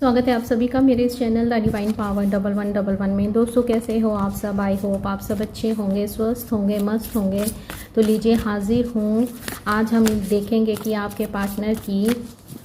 स्वागत है आप सभी का मेरे इस चैनल द डिवाइन पावर 1111 में। दोस्तों कैसे हो आप सब? आई होप आप सब अच्छे होंगे, स्वस्थ होंगे, मस्त होंगे। तो लीजिए हाजिर हूँ। आज हम देखेंगे कि आपके पार्टनर की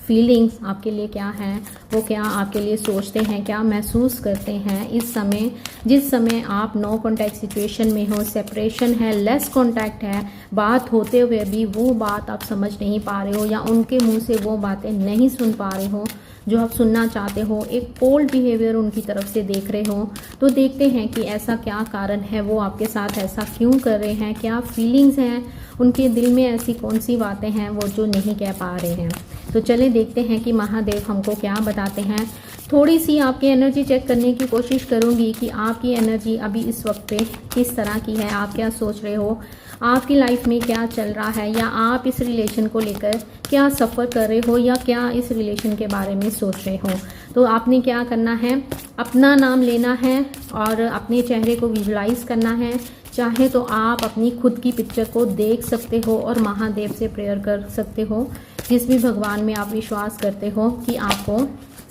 फीलिंग्स आपके लिए क्या हैं, वो क्या आपके लिए सोचते हैं, क्या महसूस करते हैं इस समय, जिस समय आप नो कॉन्टैक्ट सिचुएशन में हो, सेपरेशन है, लेस कॉन्टैक्ट है, बात होते हुए भी वो बात आप समझ नहीं पा रहे हो या उनके मुंह से वो बातें नहीं सुन पा रहे हो जो आप सुनना चाहते हो। एक कोल्ड बिहेवियर उनकी तरफ से देख रहे हो। तो देखते हैं कि ऐसा क्या कारण है, वो आपके साथ ऐसा क्यों कर रहे हैं, क्या फीलिंग्स हैं उनके दिल में, ऐसी कौन सी बातें हैं वो जो नहीं कह पा रहे हैं। तो चले देखते हैं कि महादेव हमको क्या बताते हैं। थोड़ी सी आपकी एनर्जी चेक करने की कोशिश करूंगी कि आपकी एनर्जी अभी इस वक्त पे किस तरह की है, आप क्या सोच रहे हो, आपकी लाइफ में क्या चल रहा है, या आप इस रिलेशन को लेकर क्या सफ़र कर रहे हो या क्या इस रिलेशन के बारे में सोच रहे हो। तो आपने क्या करना है, अपना नाम लेना है और अपने चेहरे को विजुलाइज करना है। चाहे तो आप अपनी खुद की पिक्चर को देख सकते हो और महादेव से प्रेयर कर सकते हो, जिस भी भगवान में आप विश्वास करते हो कि आपको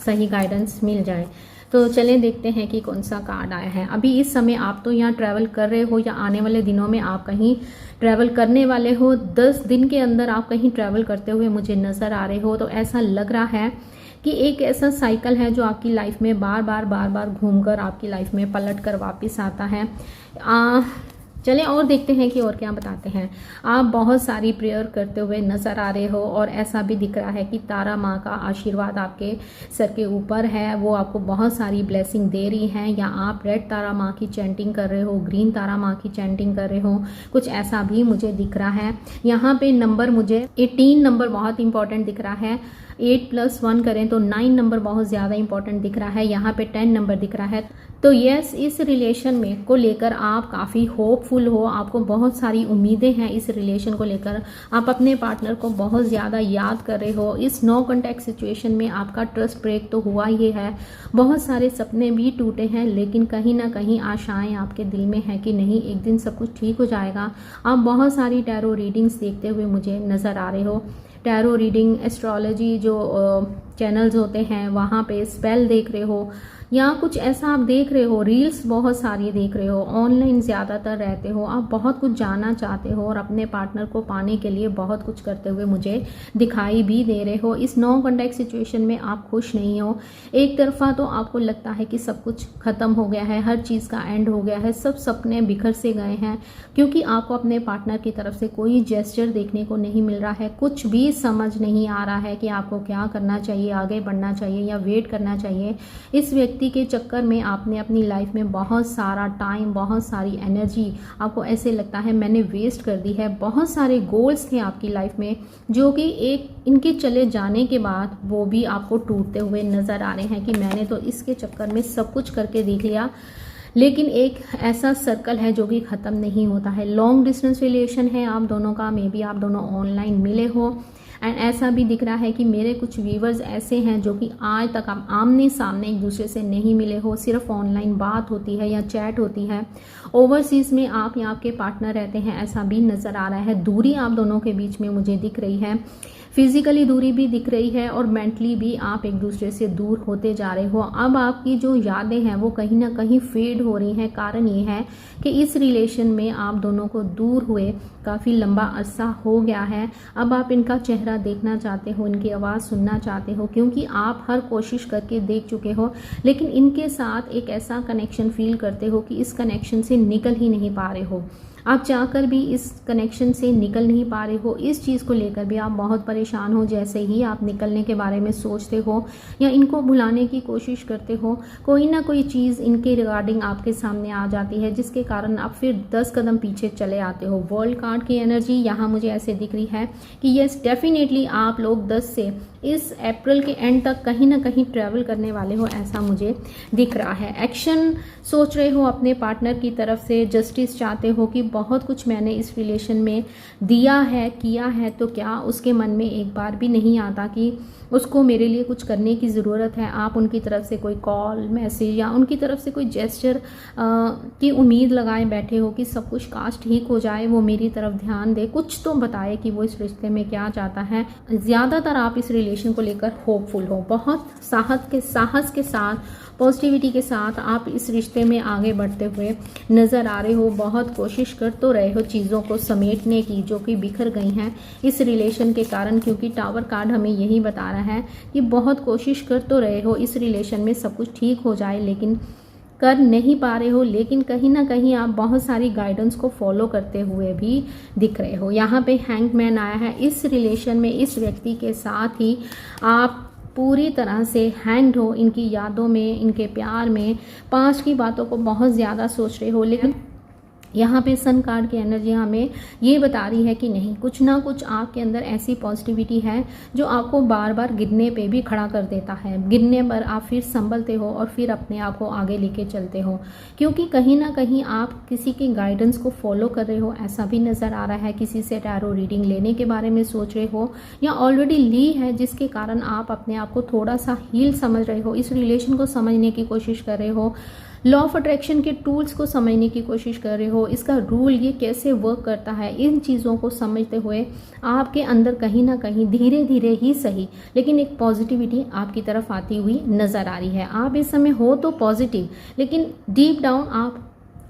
सही गाइडेंस मिल जाए। तो चलें देखते हैं कि कौन सा कार्ड आया है। अभी इस समय आप तो यहाँ ट्रैवल कर रहे हो या आने वाले दिनों में आप कहीं ट्रैवल करने वाले हो। 10 दिन के अंदर आप कहीं ट्रैवल करते हुए मुझे नज़र आ रहे हो। तो ऐसा लग रहा है कि एक ऐसा साइकिल है जो आपकी लाइफ में बार बार घूमकर आपकी लाइफ में पलट कर वापस आता है। चलें और देखते हैं कि और क्या बताते हैं। आप बहुत सारी प्रेयर करते हुए नज़र आ रहे हो और ऐसा भी दिख रहा है कि तारा माँ का आशीर्वाद आपके सर के ऊपर है, वो आपको बहुत सारी ब्लेसिंग दे रही हैं। या आप रेड तारा माँ की चैंटिंग कर रहे हो, ग्रीन तारा माँ की चैंटिंग कर रहे हो, कुछ ऐसा भी मुझे दिख रहा है। यहाँ पे नंबर मुझे 18 नंबर बहुत इंपॉर्टेंट दिख रहा है। 8+1 करें तो 9 नंबर बहुत ज़्यादा इंपॉर्टेंट दिख रहा है। यहाँ पे 10 नंबर दिख रहा है। तो यस, इस रिलेशन में को लेकर आप काफ़ी होपफुल हो, आपको बहुत सारी उम्मीदें हैं इस रिलेशन को लेकर। आप अपने पार्टनर को बहुत ज़्यादा याद कर रहे हो। इस नो कॉन्टैक्ट सिचुएशन में आपका ट्रस्ट ब्रेक तो हुआ ही है, बहुत सारे सपने भी टूटे हैं, लेकिन कहीं ना कहीं आशाएं आपके दिल में है कि नहीं, एक दिन सब कुछ ठीक हो जाएगा। आप बहुत सारी टैरो रीडिंग्स देखते हुए मुझे नज़र आ रहे हो। टैरो रीडिंग, एस्ट्रोलॉजी जो चैनल्स होते हैं वहाँ पे स्पेल देख रहे हो या कुछ ऐसा आप देख रहे हो। रील्स बहुत सारी देख रहे हो, ऑनलाइन ज़्यादातर रहते हो, आप बहुत कुछ जानना चाहते हो और अपने पार्टनर को पाने के लिए बहुत कुछ करते हुए मुझे दिखाई भी दे रहे हो। इस नो कॉन्टैक्ट सिचुएशन में आप खुश नहीं हो। एक तरफा तो आपको लगता है कि सब कुछ ख़त्म हो गया है, हर चीज़ का एंड हो गया है, सब सपने बिखर से गए हैं, क्योंकि आपको अपने पार्टनर की तरफ से कोई जेस्चर देखने को नहीं मिल रहा है। कुछ भी समझ नहीं आ रहा है कि आपको क्या करना चाहिए, आगे बढ़ना चाहिए या वेट करना चाहिए। इस व्यक्ति के चक्कर में आपने अपनी लाइफ में बहुत सारा टाइम, बहुत सारी एनर्जी, आपको ऐसे लगता है मैंने वेस्ट कर दी है। बहुत सारे गोल्स थे आपकी लाइफ में जो कि एक इनके चले जाने के बाद वो भी आपको टूटते हुए नज़र आ रहे हैं कि मैंने तो इसके चक्कर में सब कुछ करके देख लिया। लेकिन एक ऐसा सर्कल है जो कि ख़त्म नहीं होता है। लॉन्ग डिस्टेंस रिलेशन है आप दोनों का, मे बी आप दोनों ऑनलाइन मिले हो। एंड ऐसा भी दिख रहा है कि मेरे कुछ व्यूवर्स ऐसे हैं जो कि आज तक आप आमने सामने एक दूसरे से नहीं मिले हो, सिर्फ ऑनलाइन बात होती है या चैट होती है। ओवरसीज़ में आप या आपके पार्टनर रहते हैं, ऐसा भी नज़र आ रहा है। दूरी आप दोनों के बीच में मुझे दिख रही है, फिजिकली दूरी भी दिख रही है और मेंटली भी आप एक दूसरे से दूर होते जा रहे हो। अब आपकी जो यादें हैं वो कहीं ना कहीं फेड हो रही हैं। कारण ये है कि इस रिलेशन में आप दोनों को दूर हुए काफ़ी लंबा अरसा हो गया है। अब आप इनका चेहरा देखना चाहते हो, इनकी आवाज़ सुनना चाहते हो, क्योंकि आप हर कोशिश करके देख चुके हो, लेकिन इनके साथ एक ऐसा कनेक्शन फील करते हो कि इस कनेक्शन से निकल ही नहीं पा रहे हो। आप चाहकर भी इस कनेक्शन से निकल नहीं पा रहे हो। इस चीज़ को लेकर भी आप बहुत परेशान हो। जैसे ही आप निकलने के बारे में सोचते हो या इनको भुलाने की कोशिश करते हो, कोई ना कोई चीज़ इनके रिगार्डिंग आपके सामने आ जाती है, जिसके कारण आप फिर 10 कदम पीछे चले आते हो। वर्ल्ड कार्ड की एनर्जी यहाँ मुझे ऐसे दिख रही है कि यस, डेफिनेटली आप लोग 10 से इस अप्रैल के एंड तक कहीं ना कहीं ट्रैवल करने वाले हो, ऐसा मुझे दिख रहा है। एक्शन सोच रहे हो अपने पार्टनर की तरफ से, जस्टिस चाहते हो कि बहुत कुछ मैंने इस रिलेशन में दिया है, किया है, तो क्या उसके मन में एक बार भी नहीं आता कि उसको मेरे लिए कुछ करने की ज़रूरत है। आप उनकी तरफ से कोई कॉल, मैसेज या उनकी तरफ से कोई जेस्चर की उम्मीद लगाए बैठे हो कि सब कुछ काश ठीक हो जाए, वो मेरी तरफ ध्यान दे, कुछ तो बताए कि वो इस रिश्ते में क्या चाहता है। ज़्यादातर आप इस रिलेशन को लेकर होपफुल हो, बहुत साहस के साथ, पॉजिटिविटी के साथ आप इस रिश्ते में आगे बढ़ते हुए नज़र आ रहे हो। बहुत कोशिश कर तो रहे हो चीज़ों को समेटने की जो कि बिखर गई हैं इस रिलेशन के कारण, क्योंकि टावर कार्ड हमें यही बता रहा है कि बहुत कोशिश कर तो रहे हो इस रिलेशन में सब कुछ ठीक हो जाए, लेकिन कर नहीं पा रहे हो। लेकिन कहीं ना कहीं आप बहुत सारी गाइडेंस को फॉलो करते हुए भी दिख रहे हो। यहाँ पे हैंगमैन आया है। इस रिलेशन में इस व्यक्ति के साथ ही आप पूरी तरह से हैंग्ड हो, इनकी यादों में, इनके प्यार में, पास्ट की बातों को बहुत ज़्यादा सोच रहे हो। लेकिन यहाँ पे सन कार्ड की एनर्जी हमें ये बता रही है कि नहीं, कुछ ना कुछ आपके अंदर ऐसी पॉजिटिविटी है जो आपको बार बार गिरने पे भी खड़ा कर देता है। गिरने पर आप फिर संभलते हो और फिर अपने आप को आगे लेके चलते हो, क्योंकि कहीं ना कहीं आप किसी की गाइडेंस को फॉलो कर रहे हो, ऐसा भी नज़र आ रहा है। किसी से टैरो रीडिंग लेने के बारे में सोच रहे हो या ऑलरेडी ली है, जिसके कारण आप अपने आप को थोड़ा सा हील समझ रहे हो, इस रिलेशन को समझने की कोशिश कर रहे हो, लॉ ऑफ अट्रैक्शन के टूल्स को समझने की कोशिश कर रहे हो, इसका रूल ये कैसे वर्क करता है, इन चीज़ों को समझते हुए आपके अंदर कहीं ना कहीं धीरे धीरे ही सही लेकिन एक पॉजिटिविटी आपकी तरफ आती हुई नज़र आ रही है। आप इस समय हो तो पॉजिटिव, लेकिन डीप डाउन आप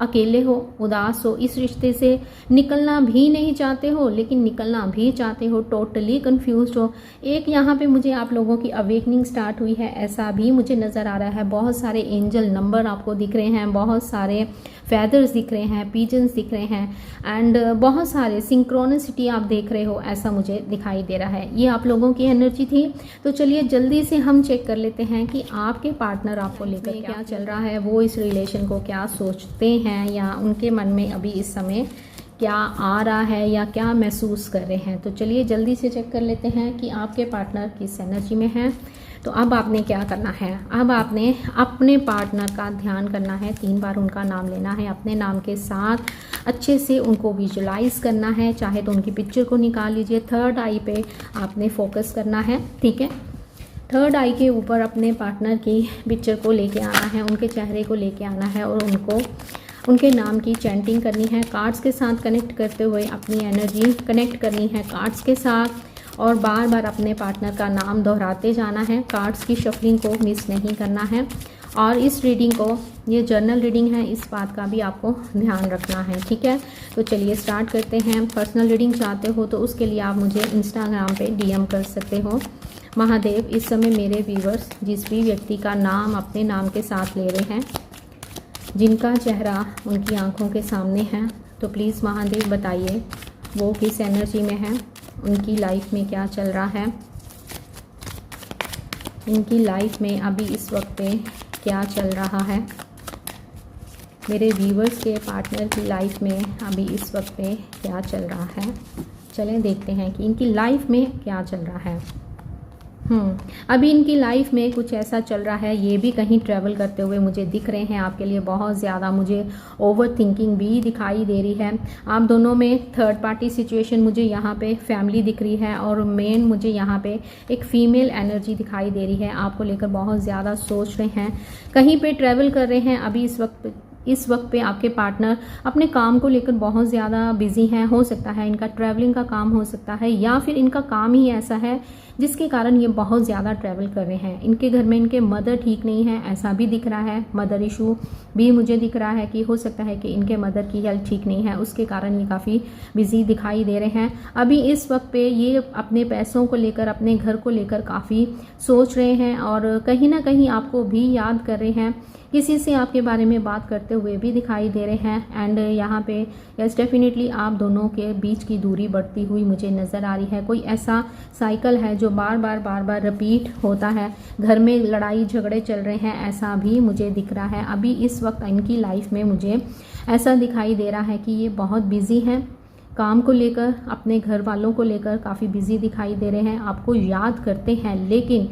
अकेले हो, उदास हो, इस रिश्ते से निकलना भी नहीं चाहते हो लेकिन निकलना भी चाहते हो, टोटली कंफ्यूज्ड हो। एक यहाँ पे मुझे आप लोगों की अवेकनिंग स्टार्ट हुई है, ऐसा भी मुझे नज़र आ रहा है। बहुत सारे एंजल नंबर आपको दिख रहे हैं, बहुत सारे फेदर्स दिख रहे हैं, पिजन्स दिख रहे हैं एंड बहुत सारे सिंक्रोनिसिटी आप देख रहे हो, ऐसा मुझे दिखाई दे रहा है। ये आप लोगों की एनर्जी थी। तो चलिए जल्दी से हम चेक कर लेते हैं कि आपके पार्टनर आपको लेकर क्या चल रहा है, वो इस रिलेशन को क्या सोचते हैं या उनके मन में अभी इस समय क्या आ रहा है या क्या महसूस कर रहे हैं। तो चलिए जल्दी से चेक कर लेते हैं कि आपके पार्टनर किस एनर्जी में है। तो अब आपने क्या करना है, अब आपने अपने पार्टनर का ध्यान करना है, 3 बार उनका नाम लेना है, अपने नाम के साथ अच्छे से उनको विजुलाइज करना है। चाहे तो उनकी पिक्चर को निकाल लीजिए, थर्ड आई पे आपने फोकस करना है, ठीक है। थर्ड आई के ऊपर अपने पार्टनर की पिक्चर को लेके आना है, उनके चेहरे को लेके आना है और उनको उनके नाम की चैंटिंग करनी है। कार्ड्स के साथ कनेक्ट करते हुए अपनी एनर्जी कनेक्ट करनी है कार्ड्स के साथ और बार बार अपने पार्टनर का नाम दोहराते जाना है। कार्ड्स की शफलिंग को मिस नहीं करना है और इस रीडिंग को, ये जर्नल रीडिंग है, इस बात का भी आपको ध्यान रखना है, ठीक है। तो चलिए स्टार्ट करते हैं। पर्सनल रीडिंग चाहते हो तो उसके लिए आप मुझे इंस्टाग्राम पे DM कर सकते हो। महादेव, इस समय मेरे व्यूवर्स जिस भी व्यक्ति का नाम अपने नाम के साथ ले रहे हैं, जिनका चेहरा उनकी आंखों के सामने है, तो प्लीज़ महादेव बताइए वो किस एनर्जी में है, उनकी लाइफ में क्या चल रहा है, इनकी लाइफ में अभी इस वक्त पे क्या चल रहा है। मेरे व्यूवर्स के पार्टनर की लाइफ में अभी इस वक्त पे क्या चल रहा है। चलें देखते हैं कि इनकी लाइफ में क्या चल रहा है। अभी इनकी लाइफ में कुछ ऐसा चल रहा है, ये भी कहीं ट्रैवल करते हुए मुझे दिख रहे हैं। आपके लिए बहुत ज़्यादा मुझे ओवर थिंकिंग भी दिखाई दे रही है। आप दोनों में थर्ड पार्टी सिचुएशन मुझे यहाँ पे फैमिली दिख रही है और मेन मुझे यहाँ पे एक फीमेल एनर्जी दिखाई दे रही है। आपको लेकर बहुत ज़्यादा सोच रहे हैं, कहीं पे ट्रैवल कर रहे हैं। अभी इस वक्त पे आपके पार्टनर अपने काम को लेकर बहुत ज़्यादा बिजी हैं। हो सकता है इनका ट्रैवलिंग का काम हो सकता है या फिर इनका काम ही ऐसा है जिसके कारण ये बहुत ज़्यादा ट्रैवल कर रहे हैं। इनके घर में इनके मदर ठीक नहीं है, ऐसा भी दिख रहा है। मदर इशू भी मुझे दिख रहा है कि हो सकता है कि इनके मदर की हेल्थ ठीक नहीं है, उसके कारण ये काफ़ी बिजी दिखाई दे रहे हैं। अभी इस वक्त पे ये अपने पैसों को लेकर, अपने घर को लेकर काफ़ी सोच रहे हैं और कहीं ना कहीं आपको भी याद कर रहे हैं। किसी से आपके बारे में बात करते हुए भी दिखाई दे रहे हैं एंड यहाँ पे यस डेफिनेटली आप दोनों के बीच की दूरी बढ़ती हुई मुझे नज़र आ रही है। कोई ऐसा साइकिल है जो बार बार रिपीट होता है, घर में लड़ाई झगड़े चल रहे हैं, ऐसा भी मुझे दिख रहा है। अभी इस वक्त इनकी लाइफ में मुझे ऐसा दिखाई दे रहा है कि ये बहुत बिजी हैं, काम को लेकर, अपने घर वालों को लेकर काफ़ी बिजी दिखाई दे रहे हैं। आपको याद करते हैं लेकिन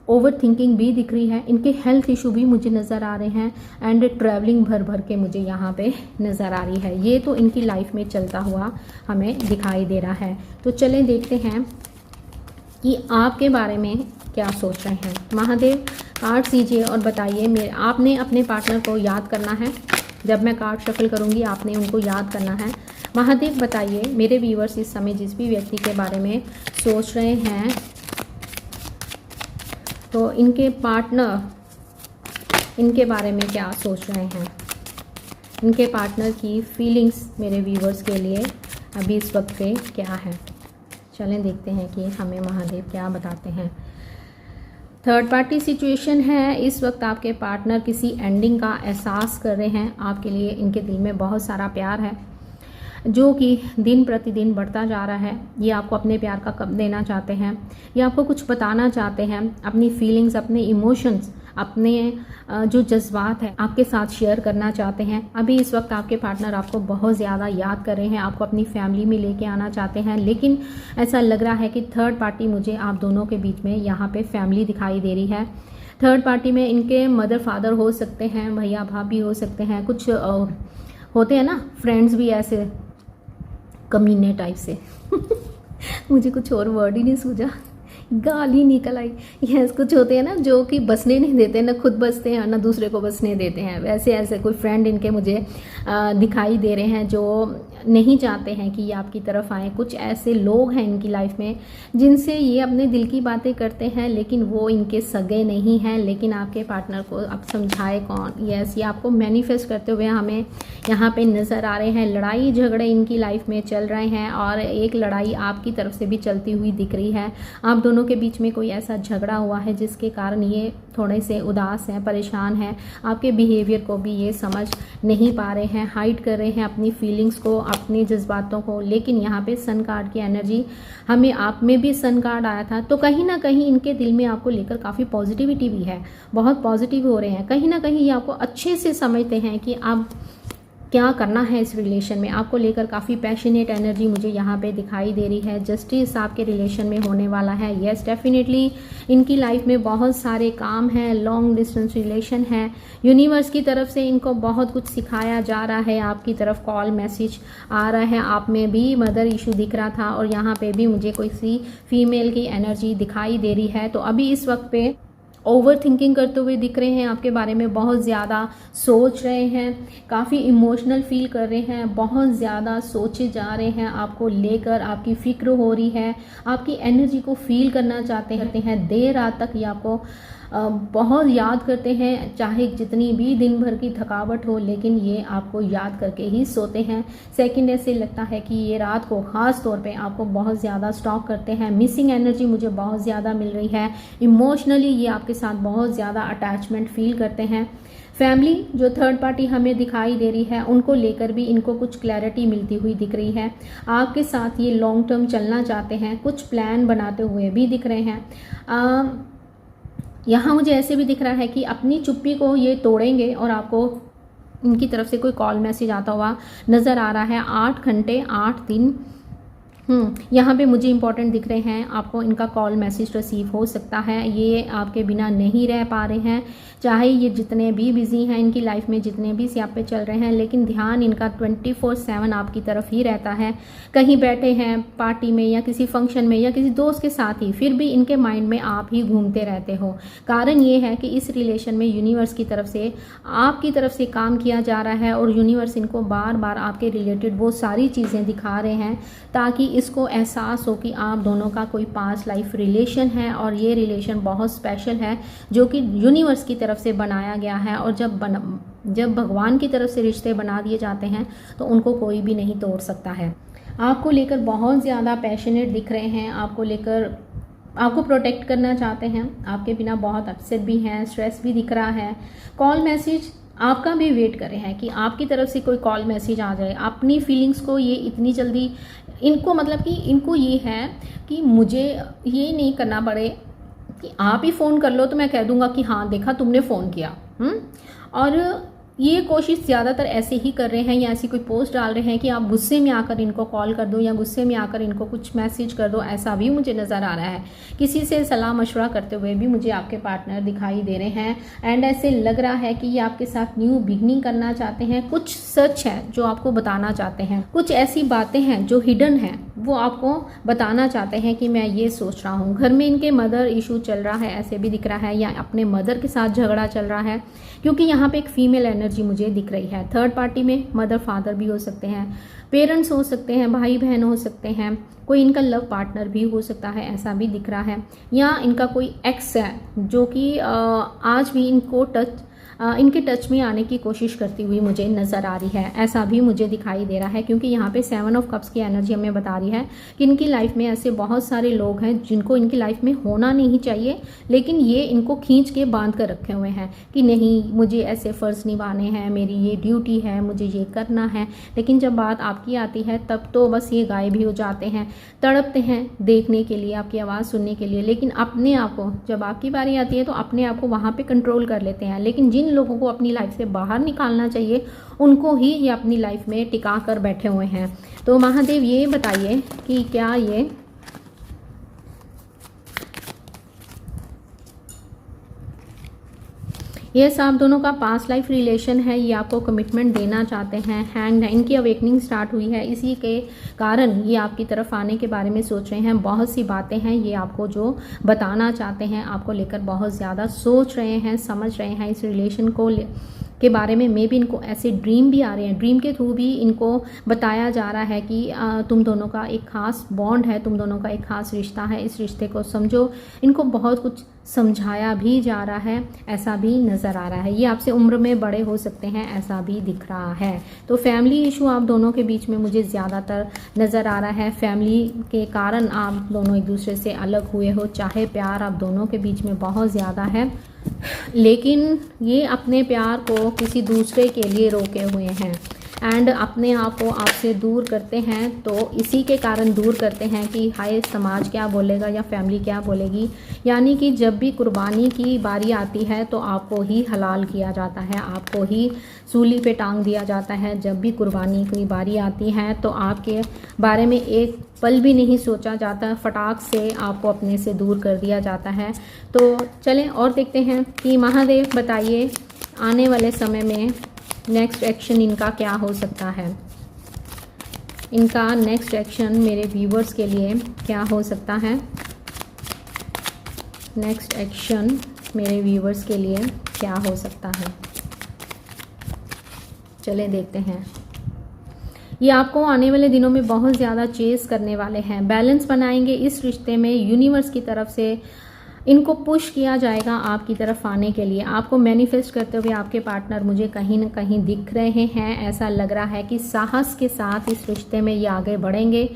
ओवर थिंकिंग भी दिख रही है। इनके हेल्थ इशू भी मुझे नज़र आ रहे हैं एंड ट्रैवलिंग भर के मुझे यहाँ पे नज़र आ रही है। ये तो इनकी लाइफ में चलता हुआ हमें दिखाई दे रहा है। तो चलें देखते हैं कि आपके बारे में क्या सोच रहे हैं। महादेव कार्ड दीजिए और बताइए, आपने अपने पार्टनर को याद करना है। जब मैं कार्ड शफल करूंगी आपने उनको याद करना है। महादेव बताइए मेरे व्यूअर्स इस समय जिस भी व्यक्ति के बारे में सोच रहे हैं, तो इनके पार्टनर इनके बारे में क्या सोच रहे हैं, इनके पार्टनर की फीलिंग्स मेरे व्यूअर्स के लिए अभी इस वक्त पे क्या है। चलें देखते हैं कि हमें महादेव क्या बताते हैं। थर्ड पार्टी सिचुएशन है। इस वक्त आपके पार्टनर किसी एंडिंग का एहसास कर रहे हैं। आपके लिए इनके दिल में बहुत सारा प्यार है जो कि दिन प्रतिदिन बढ़ता जा रहा है। ये आपको अपने प्यार का कब देना चाहते हैं, ये आपको कुछ बताना चाहते हैं, अपनी फीलिंग्स, अपने इमोशंस, अपने जो जज्बात हैं आपके साथ शेयर करना चाहते हैं। अभी इस वक्त आपके पार्टनर आपको बहुत ज़्यादा याद कर रहे हैं, आपको अपनी फैमिली में लेके आना चाहते हैं, लेकिन ऐसा लग रहा है कि थर्ड पार्टी, मुझे आप दोनों के बीच में यहाँ पे फैमिली दिखाई दे रही है। थर्ड पार्टी में इनके मदर फादर हो सकते हैं, भैया भाभी हो सकते हैं, कुछ होते हैं ना फ्रेंड्स भी ऐसे कमीने टाइप से मुझे कुछ और वर्ड ही नहीं सूझा, गाली निकल आई। यस, कुछ होते हैं ना जो कि बसने नहीं देते, ना खुद बसते हैं ना दूसरे को बसने देते हैं। वैसे ऐसे कोई फ्रेंड इनके मुझे दिखाई दे रहे हैं जो नहीं चाहते हैं कि ये आपकी तरफ आए। कुछ ऐसे लोग हैं इनकी लाइफ में जिनसे ये अपने दिल की बातें करते हैं, लेकिन वो इनके सगे नहीं हैं। लेकिन आपके पार्टनर को अब समझाए कौन। यस, ये आपको मैनिफेस्ट करते हुए हमें यहाँ पे नज़र आ रहे हैं। लड़ाई झगड़े इनकी लाइफ में चल रहे हैं और एक लड़ाई आपकी तरफ से भी चलती हुई दिख रही है। आप दोनों के बीच में कोई ऐसा झगड़ा हुआ है जिसके कारण ये थोड़े से उदास हैं, परेशान हैं। आपके बिहेवियर को भी ये समझ नहीं पा रहे हैं, हाइड कर रहे हैं अपनी फीलिंग्स को, अपने जज्बातों को। लेकिन यहाँ पे सन कार्ड की एनर्जी, हमें आप में भी सन कार्ड आया था, तो कहीं ना कहीं इनके दिल में आपको लेकर काफ़ी पॉजिटिविटी भी है, बहुत पॉजिटिव हो रहे हैं। कहीं ना कहीं ये आपको अच्छे से समझते हैं कि आप क्या करना है इस रिलेशन में। आपको लेकर काफ़ी पैशनेट एनर्जी मुझे यहाँ पे दिखाई दे रही है। जस्टिस आपके रिलेशन में होने वाला है। यस, डेफिनेटली इनकी लाइफ में बहुत सारे काम हैं, लॉन्ग डिस्टेंस रिलेशन है। यूनिवर्स की तरफ से इनको बहुत कुछ सिखाया जा रहा है। आपकी तरफ कॉल मैसेज आ रहा है। आप में भी मदर इशू दिख रहा था और यहाँ पे भी मुझे कोई सी फीमेल की एनर्जी दिखाई दे रही है। तो अभी इस वक्त पे ओवर थिंकिंग करते हुए दिख रहे हैं, आपके बारे में बहुत ज़्यादा सोच रहे हैं, काफ़ी इमोशनल फील कर रहे हैं, बहुत ज़्यादा सोचे जा रहे हैं। आपको लेकर आपकी फ़िक्र हो रही है, आपकी एनर्जी को फील करना चाहते हैं। देर रात तक ये आपको बहुत याद करते हैं, चाहे जितनी भी दिन भर की थकावट हो, लेकिन ये आपको याद करके ही सोते हैं। सेकंड ऐसे लगता है कि ये रात को ख़ास तौर पे आपको बहुत ज़्यादा स्टॉक करते हैं। मिसिंग एनर्जी मुझे बहुत ज़्यादा मिल रही है। इमोशनली ये आपके साथ बहुत ज़्यादा अटैचमेंट फील करते हैं। फैमिली जो थर्ड पार्टी हमें दिखाई दे रही है, उनको लेकर भी इनको कुछ क्लैरिटी मिलती हुई दिख रही है। आपके साथ ये लॉन्ग टर्म चलना चाहते हैं, कुछ प्लान बनाते हुए भी दिख रहे हैं। यहाँ मुझे ऐसे भी दिख रहा है कि अपनी चुप्पी को ये तोड़ेंगे और आपको इनकी तरफ से कोई कॉल मैसेज आता हुआ नज़र आ रहा है। 8 घंटे 8 दिन यहाँ पे मुझे इंपॉर्टेंट दिख रहे हैं। आपको इनका कॉल मैसेज रिसीव हो सकता है। ये आपके बिना नहीं रह पा रहे हैं, चाहे ये जितने भी बिजी हैं इनकी लाइफ में, जितने भी स्याप पे चल रहे हैं, लेकिन ध्यान इनका 24/7 आपकी तरफ ही रहता है। कहीं बैठे हैं पार्टी में या किसी फंक्शन में या किसी दोस्त के साथ ही, फिर भी इनके माइंड में आप ही घूमते रहते हो। कारण ये है कि इस रिलेशन में यूनिवर्स की तरफ से, आपकी तरफ से काम किया जा रहा है और यूनिवर्स इनको बार बार आपके रिलेटेड वो सारी चीज़ें दिखा रहे हैं ताकि इसको एहसास हो कि आप दोनों का कोई पास्ट लाइफ रिलेशन है और ये रिलेशन बहुत स्पेशल है, जो कि यूनिवर्स की तरफ से बनाया गया है। और जब भगवान की तरफ से रिश्ते बना दिए जाते हैं तो उनको कोई भी नहीं तोड़ सकता है। आपको लेकर बहुत ज़्यादा पैशनेट दिख रहे हैं, आपको लेकर आपको प्रोटेक्ट करना चाहते हैं, आपके बिना बहुत अपसेट भी हैं, स्ट्रेस भी दिख रहा है। कॉल मैसेज आपका भी वेट कर रहे हैं कि आपकी तरफ से कोई कॉल मैसेज आ जाए। अपनी फीलिंग्स को ये इतनी जल्दी इनको, मतलब कि इनको ये है कि मुझे ये नहीं करना पड़े कि आप ही फ़ोन कर लो तो मैं कह दूंगा कि हाँ देखा तुमने फ़ोन किया। और ये कोशिश ज़्यादातर ऐसे ही कर रहे हैं या ऐसी कोई पोस्ट डाल रहे हैं कि आप गुस्से में आकर इनको कॉल कर दो या गुस्से में आकर इनको कुछ मैसेज कर दो, ऐसा भी मुझे नज़र आ रहा है। किसी से सलाह मशवरा करते हुए भी मुझे आपके पार्टनर दिखाई दे रहे हैं एंड ऐसे लग रहा है कि ये आपके साथ न्यू बिगनिंग करना चाहते हैं। कुछ सच है जो आपको बताना चाहते हैं, कुछ ऐसी बातें हैं जो हिडन है वो आपको बताना चाहते हैं कि मैं ये सोच रहा हूँ। घर में इनके मदर इशू चल रहा है, ऐसे भी दिख रहा है, या अपने मदर के साथ झगड़ा चल रहा है, क्योंकि यहाँ पे एक फीमेल एनर्जी मुझे दिख रही है। थर्ड पार्टी में मदर फादर भी हो सकते हैं, पेरेंट्स हो सकते हैं, भाई बहन हो सकते हैं, कोई इनका लव पार्टनर भी हो सकता है, ऐसा भी दिख रहा है, या इनका कोई एक्स है जो कि आज भी इनके टच में आने की कोशिश करती हुई मुझे नज़र आ रही है, ऐसा भी मुझे दिखाई दे रहा है। क्योंकि यहाँ पे 7 ऑफ कप्स की एनर्जी हमें बता रही है कि इनकी लाइफ में ऐसे बहुत सारे लोग हैं जिनको इनकी लाइफ में होना नहीं चाहिए, लेकिन ये इनको खींच के बांध कर रखे हुए हैं कि नहीं मुझे ऐसे फ़र्ज़ निभाने हैं, मेरी ये ड्यूटी है, मुझे ये करना है। लेकिन जब बात आपकी आती है तब तो बस ये गायब ही हो जाते हैं, तड़पते हैं देखने के लिए, आपकी आवाज़ सुनने के लिए, लेकिन अपने आप को जब आपकी बारी आती है तो अपने आप को वहाँ पर कंट्रोल कर लेते हैं। लेकिन जिन लोगों को अपनी लाइफ से बाहर निकालना चाहिए उनको ही ये अपनी लाइफ में टिका कर बैठे हुए हैं। तो महादेव ये बताइए कि क्या ये आप दोनों का पास्ट लाइफ रिलेशन है, ये आपको कमिटमेंट देना चाहते हैं। हैंग, इनकी अवेकनिंग स्टार्ट हुई है, इसी के कारण ये आपकी तरफ आने के बारे में सोच रहे हैं। बहुत सी बातें हैं ये आपको जो बताना चाहते हैं, आपको लेकर बहुत ज़्यादा सोच रहे हैं, समझ रहे हैं इस रिलेशन को के बारे में। मे भी इनको ऐसे ड्रीम भी आ रहे हैं, ड्रीम के थ्रू भी इनको बताया जा रहा है कि तुम दोनों का एक खास बॉन्ड है, तुम दोनों का एक खास रिश्ता है, इस रिश्ते को समझो। इनको बहुत कुछ समझाया भी जा रहा है, ऐसा भी नज़र आ रहा है। ये आपसे उम्र में बड़े हो सकते हैं, ऐसा भी दिख रहा है। तो फैमिली इशू आप दोनों के बीच में मुझे ज़्यादातर नज़र आ रहा है। फैमिली के कारण आप दोनों एक दूसरे से अलग हुए हो, चाहे प्यार आप दोनों के बीच में बहुत ज़्यादा है, लेकिन ये अपने प्यार को किसी दूसरे के लिए रोके हुए हैं एंड अपने आप को आपसे दूर करते हैं। तो इसी के कारण दूर करते हैं कि हाय समाज क्या बोलेगा या फैमिली क्या बोलेगी, यानी कि जब भी कुर्बानी की बारी आती है तो आपको ही हलाल किया जाता है, आपको ही सूली पे टांग दिया जाता है। जब भी कुर्बानी की बारी आती है तो आपके बारे में एक पल भी नहीं सोचा जाता, फटाक से आपको अपने से दूर कर दिया जाता है। तो चलें और देखते हैं कि महादेव बताइए आने वाले समय में नेक्स्ट एक्शन इनका क्या हो सकता है। इनका नेक्स्ट एक्शन मेरे व्यूवर्स के लिए क्या हो सकता है। नेक्स्ट एक्शन मेरे व्यूवर्स के लिए क्या हो सकता है, चलें देखते हैं। ये आपको आने वाले दिनों में बहुत ज़्यादा चेस करने वाले हैं, बैलेंस बनाएंगे इस रिश्ते में। यूनिवर्स की तरफ से इनको पुश किया जाएगा आपकी तरफ आने के लिए। आपको मैनिफेस्ट करते हुए आपके पार्टनर मुझे कहीं ना कहीं दिख रहे हैं। ऐसा लग रहा है कि साहस के साथ इस रिश्ते में ये आगे बढ़ेंगे।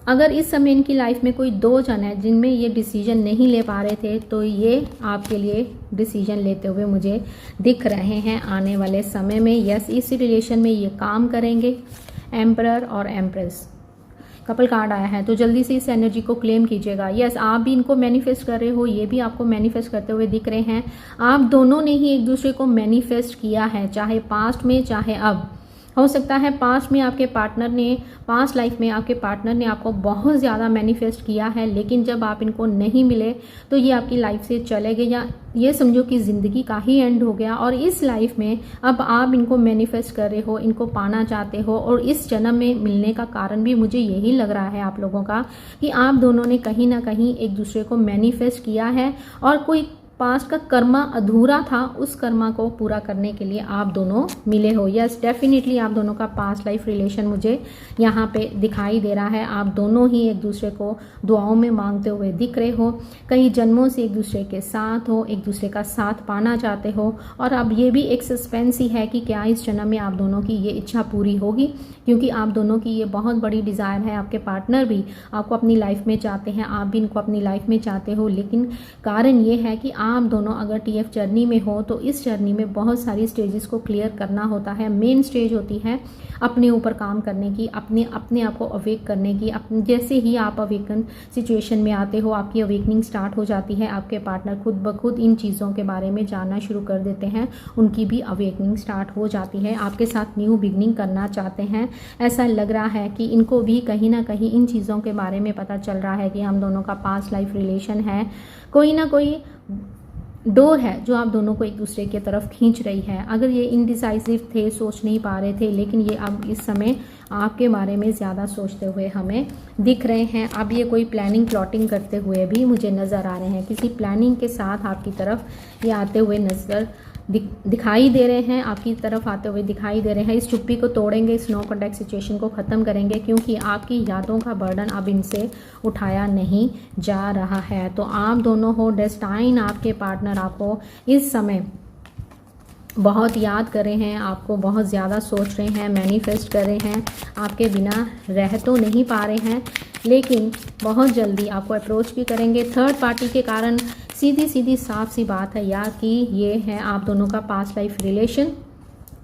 अगर इस समय इनकी लाइफ में कोई 2 जन है जिनमें ये डिसीजन नहीं ले पा रहे थे, तो ये आपके लिए डिसीजन लेते हुए मुझे दिख रहे हैं आने वाले समय में। यस, इस रिलेशन में ये काम करेंगे। एम्परर और एम्प्रेस कपल कार्ड आया है, तो जल्दी से इस एनर्जी को क्लेम कीजिएगा। यस, आप भी इनको मैनिफेस्ट कर रहे हो, ये भी आपको मैनिफेस्ट करते हुए दिख रहे हैं। आप दोनों ने ही एक दूसरे को मैनिफेस्ट किया है, चाहे पास्ट में चाहे अब। हो सकता है पास्ट में आपके पार्टनर ने, पास्ट लाइफ में आपके पार्टनर ने आपको बहुत ज़्यादा मैनिफेस्ट किया है, लेकिन जब आप इनको नहीं मिले तो ये आपकी लाइफ से चले गए, या ये समझो कि ज़िंदगी का ही एंड हो गया। और इस लाइफ में अब आप इनको मैनिफेस्ट कर रहे हो, इनको पाना चाहते हो, और इस जन्म में मिलने का कारण भी मुझे यही लग रहा है आप लोगों का कि आप दोनों ने कहीं ना कहीं एक दूसरे को मैनिफेस्ट किया है, और कोई पास्ट का कर्मा अधूरा था, उस कर्मा को पूरा करने के लिए आप दोनों मिले हो। यस, डेफिनेटली आप दोनों का पास्ट लाइफ रिलेशन मुझे यहाँ पे दिखाई दे रहा है। आप दोनों ही एक दूसरे को दुआओं में मांगते हुए दिख रहे हो, कई जन्मों से एक दूसरे के साथ हो, एक दूसरे का साथ पाना चाहते हो। और अब ये भी एक सस्पेंस ही है कि क्या इस जन्म में आप दोनों की ये इच्छा पूरी होगी, क्योंकि आप दोनों की ये बहुत बड़ी डिज़ायर है। आपके पार्टनर भी आपको अपनी लाइफ में चाहते हैं, आप भी इनको अपनी लाइफ में चाहते हो, लेकिन कारण ये है कि आप दोनों अगर TF जर्नी में हो तो इस जर्नी में बहुत सारी स्टेजेस को क्लियर करना होता है। मेन स्टेज होती है अपने ऊपर काम करने की, अपने आप को अवेक करने की। जैसे ही आप अवेकन सिचुएशन में आते हो, आपकी अवेकनिंग स्टार्ट हो जाती है। आपके पार्टनर खुद ब खुद इन चीज़ों के बारे में जानना शुरू कर देते हैं, उनकी भी अवेकनिंग स्टार्ट हो जाती है, आपके साथ न्यू बिगनिंग करना चाहते हैं। ऐसा लग रहा है कि इनको भी कहीं ना कहीं इन चीज़ों के बारे में पता चल रहा है कि हम दोनों का पास्ट लाइफ रिलेशन है, कोई ना कोई डोर है जो आप दोनों को एक दूसरे की तरफ खींच रही है। अगर ये इनडिसाइसिव थे, सोच नहीं पा रहे थे, लेकिन ये अब इस समय आपके बारे में ज़्यादा सोचते हुए हमें दिख रहे हैं। अब ये कोई प्लानिंग प्लॉटिंग करते हुए भी मुझे नज़र आ रहे हैं। किसी प्लानिंग के साथ आपकी तरफ ये आते हुए नज़र दिखाई दे रहे हैं, आपकी तरफ आते हुए दिखाई दे रहे हैं। इस चुप्पी को तोड़ेंगे, इस नो कॉन्टैक्ट सिचुएशन को ख़त्म करेंगे, क्योंकि आपकी यादों का बर्डन अब इनसे उठाया नहीं जा रहा है। तो आप दोनों हो डेस्टाइन, आपके पार्टनर आपको इस समय बहुत याद कर रहे हैं, आपको बहुत ज़्यादा सोच रहे हैं, मैनिफेस्ट कर रहे हैं, आपके बिना रह तो नहीं पा रहे हैं, लेकिन बहुत जल्दी आपको अप्रोच भी करेंगे। थर्ड पार्टी के कारण सीधी सीधी साफ सी बात है यार कि ये है आप दोनों का पास्ट लाइफ रिलेशन।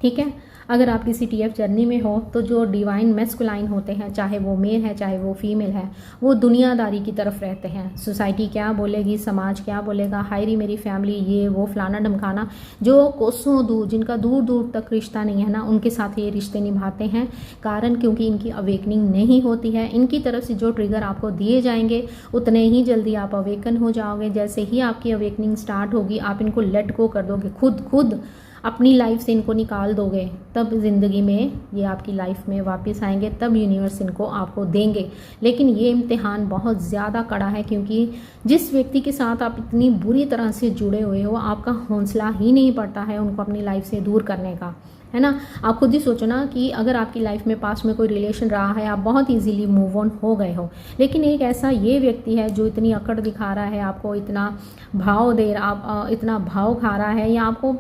ठीक है, अगर आप किसी TF जर्नी में हो तो जो डिवाइन मैस्कुलाइन होते हैं, चाहे वो मेल है चाहे वो फीमेल है, वो दुनियादारी की तरफ रहते हैं। सोसाइटी क्या बोलेगी, समाज क्या बोलेगा, हायरी मेरी फैमिली, ये वो फलाना ढमकाना, जो कोसों दूर, जिनका दूर दूर तक रिश्ता नहीं है ना, उनके साथ ये रिश्ते निभाते हैं। कारण क्योंकि इनकी अवेकनिंग नहीं होती है। इनकी तरफ से जो ट्रिगर आपको दिए जाएंगे उतने ही जल्दी आप अवेकन हो जाओगे। जैसे ही आपकी अवेकनिंग स्टार्ट होगी, आप इनको लेट गो कर दोगे, खुद अपनी लाइफ से इनको निकाल दोगे, तब ज़िंदगी में ये आपकी लाइफ में वापस आएंगे, तब यूनिवर्स इनको आपको देंगे। लेकिन ये इम्तिहान बहुत ज़्यादा कड़ा है, क्योंकि जिस व्यक्ति के साथ आप इतनी बुरी तरह से जुड़े हुए हो, आपका हौसला ही नहीं पड़ता है उनको अपनी लाइफ से दूर करने का, है ना। आप खुद ही सोचो ना कि अगर आपकी लाइफ में पास्ट में कोई रिलेशन रहा है, आप बहुत इजीली मूव ऑन हो गए हो, लेकिन एक ऐसा ये व्यक्ति है जो इतनी अकड़ दिखा रहा है, आपको इतना भाव दे रहा, इतना भाव खा रहा है, या आपको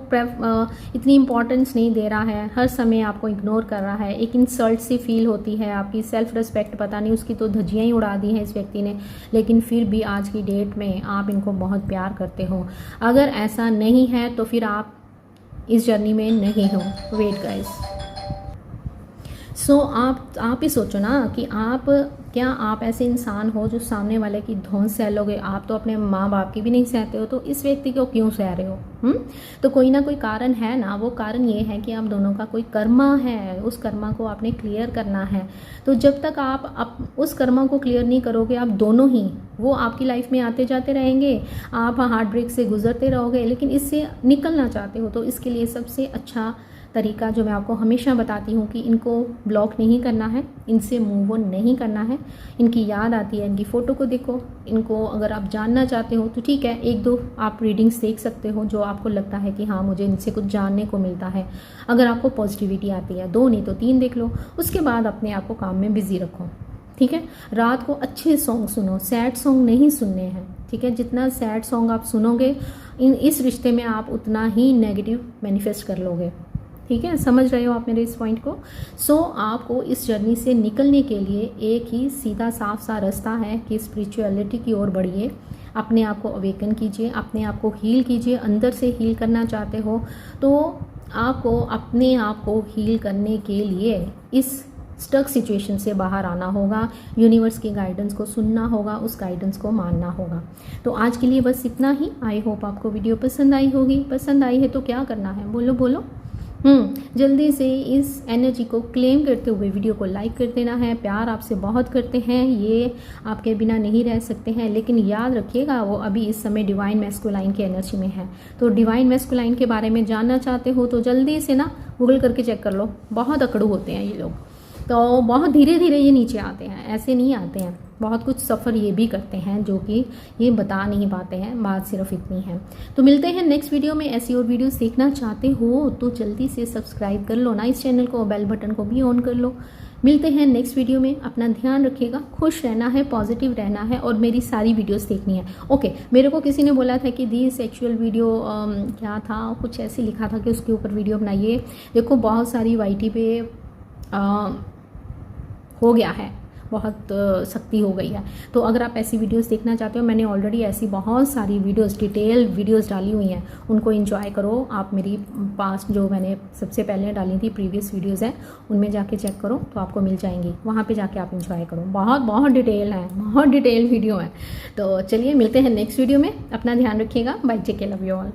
इतनी इंपॉर्टेंस नहीं दे रहा है, हर समय आपको इग्नोर कर रहा है। एक इंसल्ट सी फील होती है, आपकी सेल्फ रिस्पेक्ट पता नहीं उसकी तो धज्जियाँ ही उड़ा दी हैं इस व्यक्ति ने, लेकिन फिर भी आज की डेट में आप इनको बहुत प्यार करते हो। अगर ऐसा नहीं है तो फिर आप इस जर्नी में नहीं हो। वेट गाइस, सो आप ही सोचो ना कि क्या आप ऐसे इंसान हो जो सामने वाले की धौंस सह लोगे। आप तो अपने माँ बाप की भी नहीं सहते हो, तो इस व्यक्ति को क्यों सह रहे हो? तो कोई ना कोई कारण है ना। वो कारण ये है कि आप दोनों का कोई कर्मा है, उस कर्मा को आपने क्लियर करना है। तो जब तक आप उस कर्मा को क्लियर नहीं करोगे, आप दोनों ही, वो आपकी लाइफ में आते जाते रहेंगे, आप हार्ट ब्रेक से गुजरते रहोगे, लेकिन इससे निकलना चाहते हो तो इसके लिए सबसे अच्छा तरीका जो मैं आपको हमेशा बताती हूँ कि इनको ब्लॉक नहीं करना है, इनसे मूव ऑन नहीं करना है। इनकी याद आती है, इनकी फ़ोटो को देखो। इनको अगर आप जानना चाहते हो तो ठीक है, 1-2 आप रीडिंग्स देख सकते हो जो आपको लगता है कि हाँ मुझे इनसे कुछ जानने को मिलता है। अगर आपको पॉजिटिविटी आती है, 2 नहीं तो 3 देख लो। उसके बाद अपने आप को काम में बिजी रखो। ठीक है, रात को अच्छे सॉन्ग सुनो, सैड सॉन्ग नहीं सुनने हैं। ठीक है, जितना सैड सॉन्ग आप सुनोगे इस रिश्ते में आप उतना ही नेगेटिव मैनिफेस्ट कर लोगे। ठीक है, समझ रहे हो आप मेरे इस पॉइंट को। सो आपको इस जर्नी से निकलने के लिए एक ही सीधा साफ सा रास्ता है कि स्पिरिचुअलिटी की ओर बढ़िए, अपने आप को अवेकन कीजिए, अपने आप को हील कीजिए। अंदर से हील करना चाहते हो तो आपको अपने आप को हील करने के लिए इस स्टक सिचुएशन से बाहर आना होगा, यूनिवर्स की गाइडेंस को सुनना होगा, उस गाइडेंस को मानना होगा। तो आज के लिए बस इतना ही। आई होप आपको वीडियो पसंद आई होगी। पसंद आई है तो क्या करना है, बोलो। जल्दी से इस एनर्जी को क्लेम करते हुए वीडियो को लाइक कर देना है। प्यार आपसे बहुत करते हैं, ये आपके बिना नहीं रह सकते हैं, लेकिन याद रखिएगा वो अभी इस समय डिवाइन मैस्कुलाइन की एनर्जी में है। तो डिवाइन मैस्कुलाइन के बारे में जानना चाहते हो तो जल्दी से ना गूगल करके चेक कर लो। बहुत अकड़ू होते हैं ये लोग, तो बहुत धीरे धीरे ये नीचे आते हैं, ऐसे नहीं आते हैं। बहुत कुछ सफ़र ये भी करते हैं जो कि ये बता नहीं पाते हैं। बात सिर्फ इतनी है। तो मिलते हैं नेक्स्ट वीडियो में। ऐसी और वीडियोस देखना चाहते हो तो जल्दी से सब्सक्राइब कर लो ना इस चैनल को, बेल बटन को भी ऑन कर लो। मिलते हैं नेक्स्ट वीडियो में। अपना ध्यान रखिएगा, खुश रहना है, पॉजिटिव रहना है और मेरी सारी वीडियोस देखनी है। ओके, मेरे को किसी ने बोला था कि दी सेक्सुअल वीडियो क्या था, कुछ ऐसे लिखा था कि उसके ऊपर वीडियो बनाइए। देखो बहुत सारी YT पे हो गया है, बहुत सख्ती हो गई है। तो अगर आप ऐसी वीडियोस देखना चाहते हो, मैंने ऑलरेडी ऐसी बहुत सारी वीडियोस, डिटेल वीडियोस डाली हुई हैं, उनको एंजॉय करो। आप मेरी पास्ट जो मैंने सबसे पहले डाली थी प्रीवियस वीडियोस हैं, उनमें जाके चेक करो तो आपको मिल जाएंगी, वहाँ पे जाके आप एंजॉय करो। बहुत बहुत डिटेल है, बहुत डिटेल वीडियो है। तो चलिए मिलते हैं नेक्स्ट वीडियो में। अपना ध्यान रखिएगा। Bye, take care, love you all.